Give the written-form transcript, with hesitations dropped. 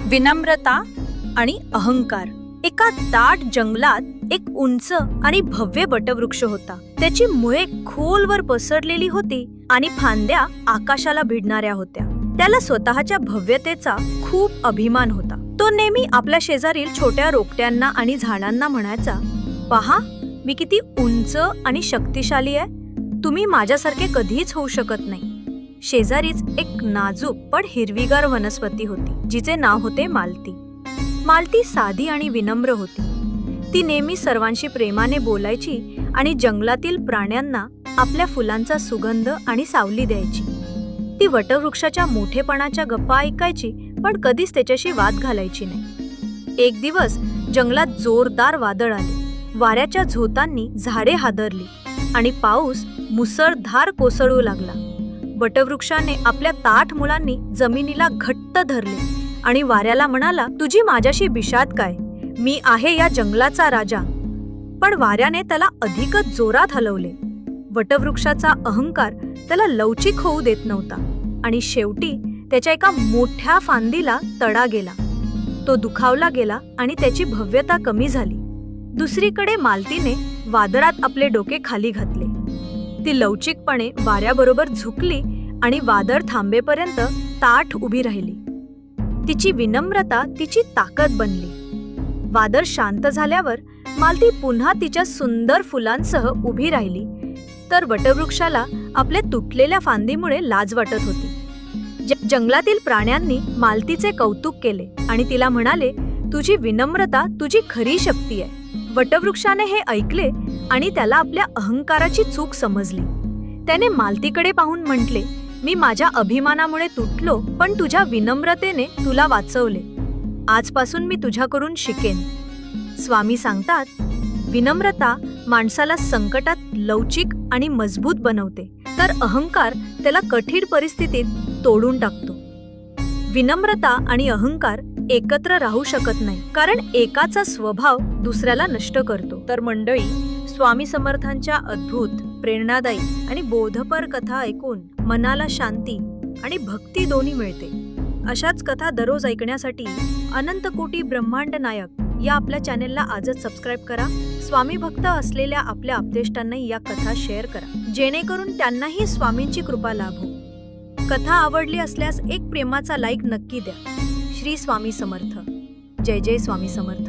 विनम्रता आणि अहंकार. एका दाट जंगलात एक उंच आणि भव्य वटवृक्ष होता. त्याची मुळे खोलवर पसरलेली होती आणि फांद्या आकाशाला भिडणाऱ्या होत्या. त्याला स्वतःच्या भव्यतेचा खूप अभिमान होता. तो नेहमी आपल्या शेजारील छोट्या रोपट्यांना आणि झाडांना म्हणायचा, पहा, मी किती उंच आणि शक्तिशाली आहे. तुम्ही माझ्यासारखे कधीच होऊ शकत नाही. शेजारीच एक नाजूक पण हिरवीगार वनस्पती होती, जिचे नाव होते मालती. मालती साधी आणि विनम्र होती. ती नेहमी सर्वांशी प्रेमाने बोलायची आणि जंगलातील प्राण्यांना आपल्या फुलांचा सुगंध आणि सावली द्यायची. ती वटवृक्षाच्या मोठेपणाच्या गप्पा ऐकायची, पण कधीच त्याच्याशी वाद घालायची नाही. एक दिवस जंगलात जोरदार वादळ आले. वाऱ्याच्या झोतांनी झाडे हादरली आणि पाऊस मुसळधार कोसळू लागला. वटवृक्षाने आपल्या ताठ मुलांनी जमिनीला घट्ट धरले आणि वाऱ्याला म्हणाला, तुझी माझ्याशी बिशाद काय? मी आहे या जंगलाचा राजा. पण वाऱ्याने त्याला अधिकच जोरात हलवले. वटवृक्षाचा अहंकार त्याला लवचिक होऊ देत नव्हता आणि शेवटी त्याच्या एका मोठ्या फांदीला तडा गेला. तो दुखावला गेला आणि त्याची भव्यता कमी झाली. दुसरीकडे मालतीने वादळात आपले डोके खाली घातले. ती लवचिकपणे वाऱ्याबरोबर झुकली आणि वादळ थांबेपर्यंत ताठ उभी राहिली. तिची विनम्रता तिची ताकद बनली. वादळ शांत झाल्यावर मालती पुन्हा तिच्या सुंदर फुलांसह उभी राहिली, तर वटवृक्षाला आपल्या तुटलेल्या फांदीमुळे लाज वाटत होती. जंगलातील प्राण्यांनी मालतीचे कौतुक केले आणि तिला म्हणाले, तुझी विनम्रता तुझी खरी शक्ती आहे. वटवृक्षाने हे ऐकले आणि त्याला आपल्या अहंकाराची चूक समजली. त्याने मालतीकडे पाहून म्हटले, मी माझ्या अभिमानामुळे तुटलो, पण तुझ्या विनम्रतेने तुला वाचवले. आजपासून मी तुझ्याकडून शिकेन. स्वामी सांगतात, विनम्रता माणसाला संकटात लवचिक आणि मजबूत बनवते, तर अहंकार त्याला कठीण परिस्थितीत तोडून टाकतो. विनम्रता आणि अहंकार एकत्र राहू शकत नाही, कारण एकाचा स्वभाव दुसऱ्याला नष्ट करतो. तर मंडळी, स्वामी समर्थांच्या अद्भुत, प्रेरणादायी आणि बोधपर कथा ऐकून मनाला शांती आणि भक्ती दोन्ही मिळते. अशाच कथा दररोज ऐकण्यासाठी अनंत कोटी ब्रह्मांड नायक या आपल्या चॅनेलला आजच सबस्क्राईब करा. स्वामी भक्त असलेल्या आपल्या आप्तेष्टांनाही या कथा शेअर करा, जेणेकरून त्यांनाही स्वामींची कृपा लाभो. कथा आवडली असल्यास एक प्रेमाचा लाईक नक्की द्या. श्री स्वामी समर्थ. जय जय स्वामी समर्थ.